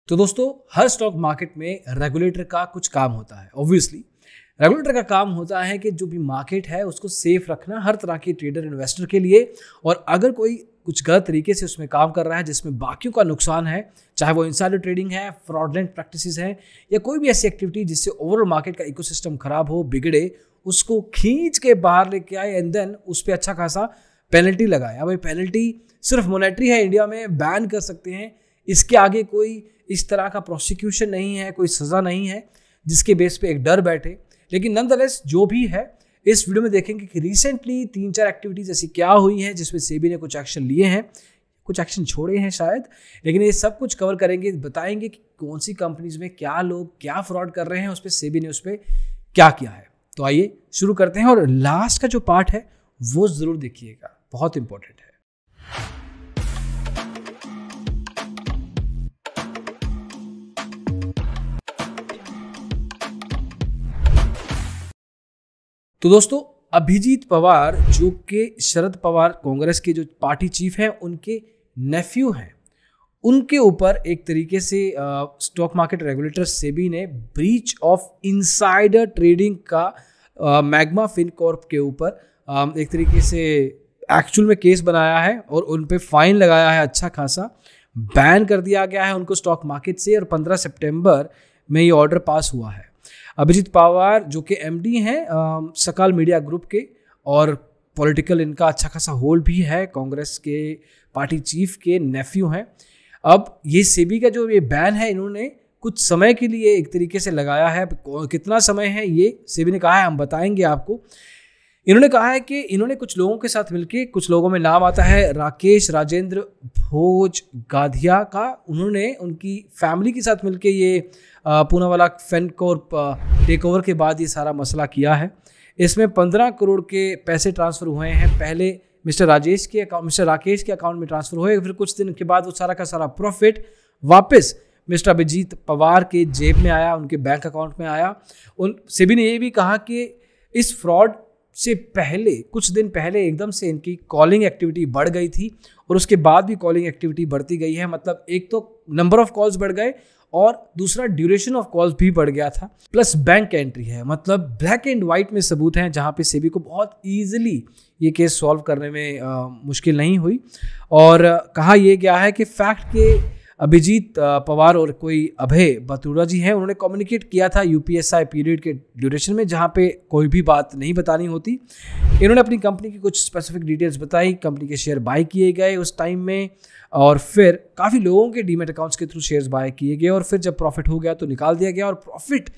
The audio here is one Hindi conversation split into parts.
तो दोस्तों, हर स्टॉक मार्केट में रेगुलेटर का कुछ काम होता है। ऑब्वियसली रेगुलेटर का काम होता है कि जो भी मार्केट है उसको सेफ रखना हर तरह के ट्रेडर इन्वेस्टर के लिए। और अगर कोई कुछ गलत तरीके से उसमें काम कर रहा है जिसमें बाकियों का नुकसान है, चाहे वो इनसाइडर ट्रेडिंग है, फ्रॉडलेंट प्रैक्टिसेस हैं या कोई भी ऐसी एक्टिविटी जिससे ओवरऑल मार्केट का इकोसिस्टम खराब हो, बिगड़े, उसको खींच के बाहर लेके आए एंड देन उस पर अच्छा खासा पेनल्टी लगाए। भाई पेनल्टी सिर्फ मॉनेटरी है, इंडिया में बैन कर सकते हैं, इसके आगे कोई इस तरह का प्रोसिक्यूशन नहीं है, कोई सज़ा नहीं है जिसके बेस पे एक डर बैठे। लेकिन नॉनदलेस जो भी है, इस वीडियो में देखेंगे कि रिसेंटली 3-4 एक्टिविटीज़ ऐसी क्या हुई हैं जिसमें सेबी ने कुछ एक्शन लिए हैं, कुछ एक्शन छोड़े हैं शायद, लेकिन ये सब कुछ कवर करेंगे, बताएंगे कि कौन सी कंपनीज में क्या लोग क्या फ्रॉड कर रहे हैं, उस पर सेबी ने उस पर क्या किया है। तो आइए शुरू करते हैं और लास्ट का जो पार्ट है वो ज़रूर देखिएगा, बहुत इंपॉर्टेंट है। तो दोस्तों, अभिजीत पवार जो कि शरद पवार कांग्रेस के जो पार्टी चीफ हैं उनके नेफ्यू हैं, उनके ऊपर एक तरीके से स्टॉक मार्केट रेगुलेटर सेबी ने ब्रीच ऑफ इनसाइडर ट्रेडिंग का मैग्मा फिनकॉर्प के ऊपर एक तरीके से एक्चुअल में केस बनाया है और उन पे फाइन लगाया है, अच्छा खासा बैन कर दिया गया है उनको स्टॉक मार्केट से। और 15 सितंबर में ये ऑर्डर पास हुआ है। अभिजीत पवार जो कि एमडी हैं सकाल मीडिया ग्रुप के और पॉलिटिकल इनका अच्छा खासा होल्ड भी है, कांग्रेस के पार्टी चीफ के नेफ्यू हैं। अब ये सेबी का जो ये बैन है इन्होंने कुछ समय के लिए एक तरीके से लगाया है, कितना समय है ये सेबी ने कहा है हम बताएंगे आपको। इन्होंने कहा है कि इन्होंने कुछ लोगों के साथ मिलके, कुछ लोगों में नाम आता है राकेश राजेंद्र भोज गाधिया का, उन्होंने उनकी फैमिली के साथ मिलके ये पूनावाला फिनकॉर्प टेक ओवर के बाद ये सारा मसला किया है। इसमें 15 करोड़ के पैसे ट्रांसफ़र हुए हैं। पहले मिस्टर राकेश के अकाउंट में ट्रांसफ़र हुए, फिर कुछ दिन के बाद वो सारा का सारा प्रॉफिट वापस मिस्टर अभिजीत पवार के जेब में आया, उनके बैंक अकाउंट में आया। सेबी ने ये भी कहा कि इस फ्रॉड से पहले, कुछ दिन पहले एकदम से इनकी कॉलिंग एक्टिविटी बढ़ गई थी और उसके बाद भी कॉलिंग एक्टिविटी बढ़ती गई है। मतलब एक तो नंबर ऑफ कॉल्स बढ़ गए और दूसरा ड्यूरेशन ऑफ कॉल्स भी बढ़ गया था, प्लस बैंक एंट्री है। मतलब ब्लैक एंड वाइट में सबूत हैं जहां पे सेबी को बहुत ईजिली ये केस सॉल्व करने में मुश्किल नहीं हुई। और कहा यह गया है कि फैक्ट के अभिजीत पवार और कोई अभय बतूरा जी हैं, उन्होंने कम्युनिकेट किया था यूपीएसआई पीरियड के ड्यूरेशन में जहां पे कोई भी बात नहीं बतानी होती। इन्होंने अपनी कंपनी की कुछ स्पेसिफिक डिटेल्स बताई, कंपनी के शेयर बाय किए गए उस टाइम में और फिर काफ़ी लोगों के डीमेट अकाउंट्स के थ्रू शेयर्स बाय किए गए और फिर जब प्रॉफिट हो गया तो निकाल दिया गया और प्रॉफिट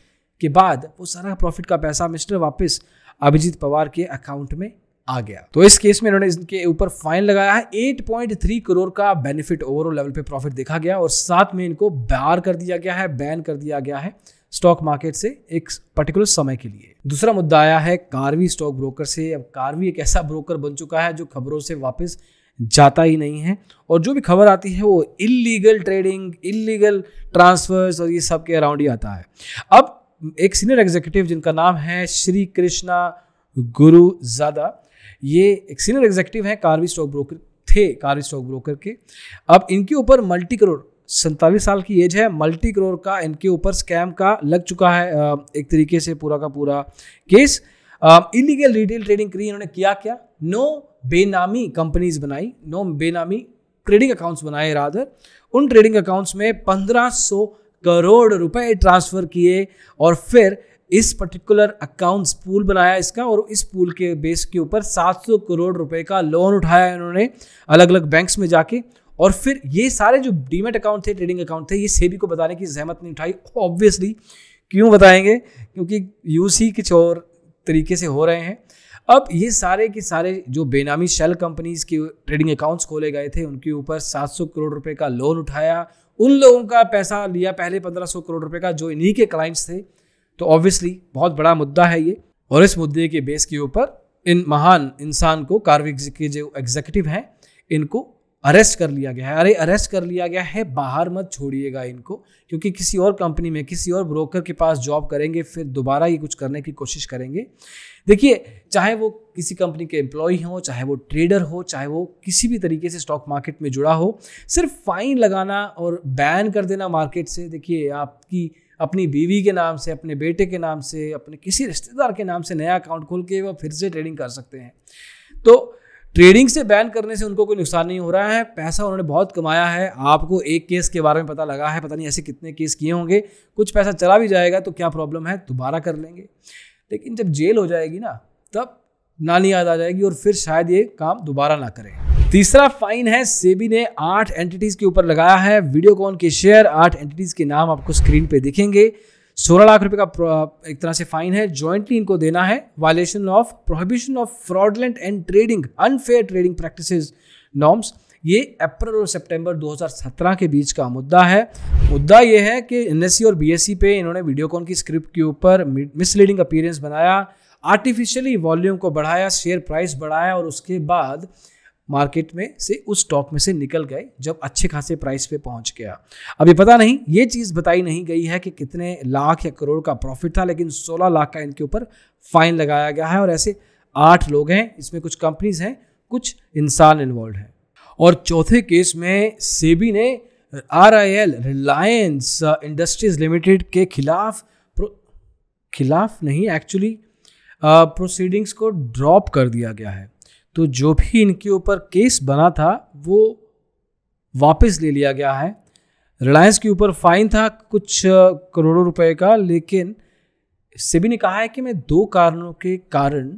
के बाद वो सारा प्रॉफिट का पैसा मिस्टर वापस अभिजीत पवार के अकाउंट में आ गया। तो इस केस में इन्होंने इनके ऊपर फाइन लगाया है। 8.3 करोड़ का बेनिफिट ओवरऑल लेवल पे प्रॉफिट देखा गया और साथ में इनको बाहर कर दिया गया है, बैन कर दिया गया है स्टॉक मार्केट से एक पर्टिकुलर समय के लिए। दूसरा मुद्दा आया है कार्वी स्टॉक ब्रोकर से। अब कार्वी एक ऐसा ब्रोकर बन चुका है जो खबरों से वापस जाता ही नहीं है और जो भी खबर आती है वो इल्लीगल ट्रेडिंग, इल्लीगल ट्रांसफर्स और ये सब के अराउंड ही आता है। अब एक सीनियर एग्जीक्यूटिव जिनका नाम है श्री कृष्णा गुरुजादा, ये एक सीनियर एग्जीक्यूटिव हैं कार्वी स्टॉक ब्रोकर थे, कार्वी स्टॉक ब्रोकर के। अब इनके ऊपर मल्टी करोड़, 47 साल की एज है, मल्टी करोड़ का इनके ऊपर स्कैम का लग चुका है एक तरीके से पूरा का पूरा केस। इलीगल रिटेल ट्रेडिंग करी इन्होंने। किया क्या? नो बेनामी कंपनीज बनाई, नो बेनामी ट्रेडिंग अकाउंट्स बनाए रादर। उन ट्रेडिंग अकाउंट्स में 1500 करोड़ रुपए ट्रांसफर किए और फिर इस पर्टिकुलर अकाउंट्स पूल बनाया इसका और इस पूल के बेस के ऊपर 700 करोड़ रुपए का लोन उठाया इन्होंने अलग अलग बैंक्स में जाके। और फिर ये सारे जो डीमेट अकाउंट थे, ट्रेडिंग अकाउंट थे, ये सेबी को बताने की जहमत नहीं उठाई। ऑब्वियसली क्यों बताएंगे, क्योंकि यूज ही कुछ और तरीके से हो रहे हैं। अब ये सारे के सारे जो बेनामी शेल कंपनीज के ट्रेडिंग अकाउंट्स खोले गए थे उनके ऊपर 700 करोड़ रुपए का लोन उठाया, उन लोगों का पैसा लिया पहले 1500 करोड़ रुपए का जो इन्हीं के क्लाइंट्स थे। तो ऑब्वियसली बहुत बड़ा मुद्दा है ये और इस मुद्दे के बेस के ऊपर इन महान इंसान को, कार्वी के जो एग्जीक्यूटिव हैं, इनको अरेस्ट कर लिया गया है। अरे अरेस्ट कर लिया गया है, बाहर मत छोड़िएगा इनको, क्योंकि किसी और कंपनी में किसी और ब्रोकर के पास जॉब करेंगे, फिर दोबारा ये कुछ करने की कोशिश करेंगे। देखिए, चाहे वो किसी कंपनी के एम्प्लॉय हो, चाहे वो ट्रेडर हो, चाहे वो किसी भी तरीके से स्टॉक मार्केट में जुड़ा हो, सिर्फ फाइन लगाना और बैन कर देना मार्केट से, देखिए आपकी अपनी बीवी के नाम से, अपने बेटे के नाम से, अपने किसी रिश्तेदार के नाम से नया अकाउंट खोल के वो फिर से ट्रेडिंग कर सकते हैं। तो ट्रेडिंग से बैन करने से उनको कोई नुकसान नहीं हो रहा है, पैसा उन्होंने बहुत कमाया है। आपको एक केस के बारे में पता लगा है, पता नहीं ऐसे कितने केस किए होंगे, कुछ पैसा चला भी जाएगा तो क्या प्रॉब्लम है, दोबारा कर लेंगे। लेकिन जब जेल हो जाएगी ना, तब नानी याद आ जाएगी और फिर शायद ये काम दोबारा ना करें। तीसरा फाइन है, सेबी ने 8 एंटिटीज के ऊपर लगाया है वीडियोकॉन के शेयर। 8 एंटिटीज के नाम आपको स्क्रीन पे दिखेंगे। 16 लाख रुपए का एक तरह से फाइन है, जॉइंटली इनको देना है। Violation of prohibition of fraudulent and trading unfair trading practices norms. ये अप्रैल और सितंबर 2017 के बीच का मुद्दा है। मुद्दा ये है कि एनएसई और बीएसई पे इन्होंने वीडियोकॉन की स्क्रिप्ट के ऊपर मिसलीडिंग अपीयरेंस बनाया, आर्टिफिशियली वॉल्यूम को बढ़ाया, शेयर प्राइस बढ़ाया और उसके बाद मार्केट में से उस स्टॉक में से निकल गए जब अच्छे खासे प्राइस पे पहुंच गया। अब ये पता नहीं, ये चीज़ बताई नहीं गई है कि कितने लाख या करोड़ का प्रॉफिट था, लेकिन 16 लाख का इनके ऊपर फाइन लगाया गया है। और ऐसे 8 लोग हैं, इसमें कुछ कंपनीज हैं, कुछ इंसान इन्वॉल्व हैं। और चौथे केस में सेबी ने RIL रिलायंस इंडस्ट्रीज लिमिटेड के खिलाफ नहीं, एक्चुअली प्रोसीडिंग्स को ड्रॉप कर दिया गया है। तो जो भी इनके ऊपर केस बना था वो वापस ले लिया गया है। रिलायंस के ऊपर फाइन था कुछ करोड़ों रुपए का, लेकिन सेबी ने कहा है कि मैं 2 कारणों के कारण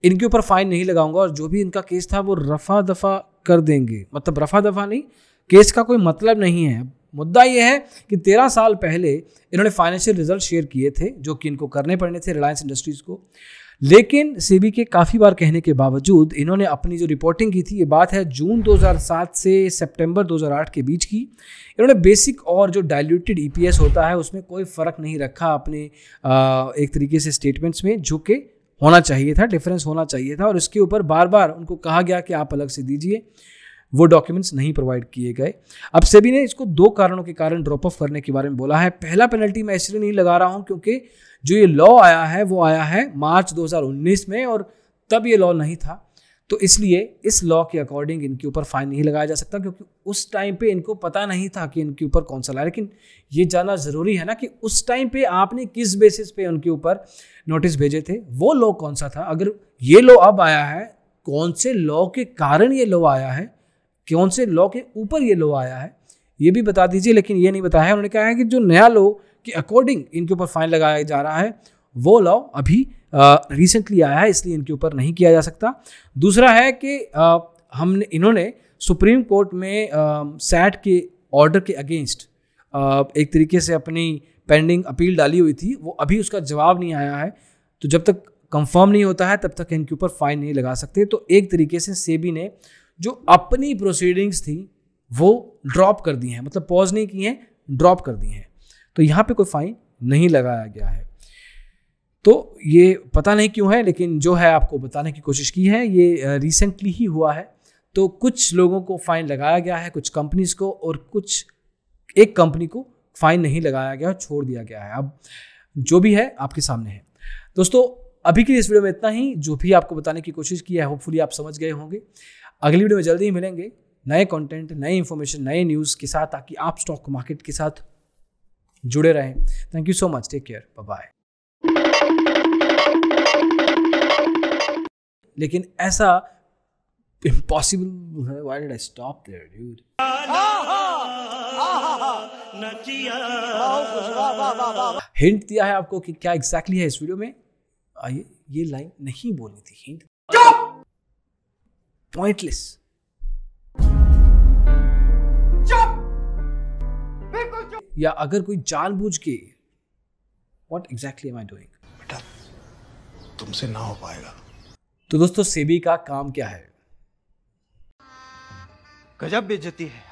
इनके ऊपर फाइन नहीं लगाऊंगा और जो भी इनका केस था वो रफा दफा कर देंगे। मतलब रफा दफा नहीं, केस का कोई मतलब नहीं है। मुद्दा ये है कि 13 साल पहले इन्होंने फाइनेंशियल रिजल्ट शेयर किए थे जो कि इनको करने पड़ने थे रिलायंस इंडस्ट्रीज को, लेकिन सेबी के काफ़ी बार कहने के बावजूद इन्होंने अपनी जो रिपोर्टिंग की थी, ये बात है जून 2007 से सितंबर 2008 के बीच की, इन्होंने बेसिक और जो डाइल्यूटेड EPS होता है उसमें कोई फ़र्क नहीं रखा अपने एक तरीके से स्टेटमेंट्स में, जो कि होना चाहिए था, डिफरेंस होना चाहिए था। और इसके ऊपर बार बार उनको कहा गया कि आप अलग से दीजिए, वो डॉक्यूमेंट्स नहीं प्रोवाइड किए गए। अब सेबी ने इसको 2 कारणों के कारण ड्रॉप ऑफ करने के बारे में बोला है। पहला पेनल्टी मैं इसलिए नहीं लगा रहा हूं क्योंकि जो ये लॉ आया है वो आया है मार्च 2019 में और तब ये लॉ नहीं था, तो इसलिए इस लॉ के अकॉर्डिंग इनके ऊपर फाइन नहीं लगाया जा सकता, क्योंकि उस टाइम पे इनको पता नहीं था कि इनके ऊपर कौन सा लॉ है। लेकिन ये जानना ज़रूरी है ना कि उस टाइम पे आपने किस बेसिस पे उनके ऊपर नोटिस भेजे थे, वो लॉ कौन सा था। अगर ये लॉ अब आया है, कौन से लॉ के कारण ये लॉ आया है, कौन से लॉ के ऊपर ये लॉ आया है, ये भी बता दीजिए। लेकिन ये नहीं बताया है। उन्होंने कहा है कि जो नया लॉ के अकॉर्डिंग इनके ऊपर फाइन लगाया जा रहा है वो लॉ अभी रिसेंटली आया है, इसलिए इनके ऊपर नहीं किया जा सकता। दूसरा है कि इन्होंने सुप्रीम कोर्ट में सैट के ऑर्डर के अगेंस्ट एक तरीके से अपनी पेंडिंग अपील डाली हुई थी, वो अभी उसका जवाब नहीं आया है। तो जब तक कंफर्म नहीं होता है तब तक इनके ऊपर फाइन नहीं लगा सकते। तो एक तरीके से सेबी ने जो अपनी प्रोसीडिंग्स थी वो ड्रॉप कर दी हैं, मतलब पॉज नहीं की हैं, ड्रॉप कर दी हैं। तो यहाँ पे कोई फाइन नहीं लगाया गया है। तो ये पता नहीं क्यों है, लेकिन जो है आपको बताने की कोशिश की है। ये रिसेंटली ही हुआ है। तो कुछ लोगों को फाइन लगाया गया है, कुछ कंपनीज को, और एक कंपनी को फाइन नहीं लगाया गया, छोड़ दिया गया है। अब जो भी है आपके सामने है। दोस्तों, अभी के लिए इस वीडियो में इतना ही। जो भी आपको बताने की कोशिश की है, होपफुली आप समझ गए होंगे। अगली वीडियो में जल्दी ही मिलेंगे नए कंटेंट, नए इन्फॉर्मेशन, नए न्यूज़ के साथ, ताकि आप स्टॉक मार्केट के साथ जुड़े रहें। Thank you so much, take care, bye bye. लेकिन ऐसा इम्पॉसिबल है। Why did I stop there dude? Hint दिया है आपको कि क्या एग्जैक्टली है इस वीडियो में। आइए, ये लाइन नहीं बोलनी थी, हिंट पॉइंटलेस। या अगर कोई जानबूझ के, what exactly am I doing? बेटा, तुमसे ना हो पाएगा। तो दोस्तों, सेबी का काम क्या है? गजब बेइज्जती है।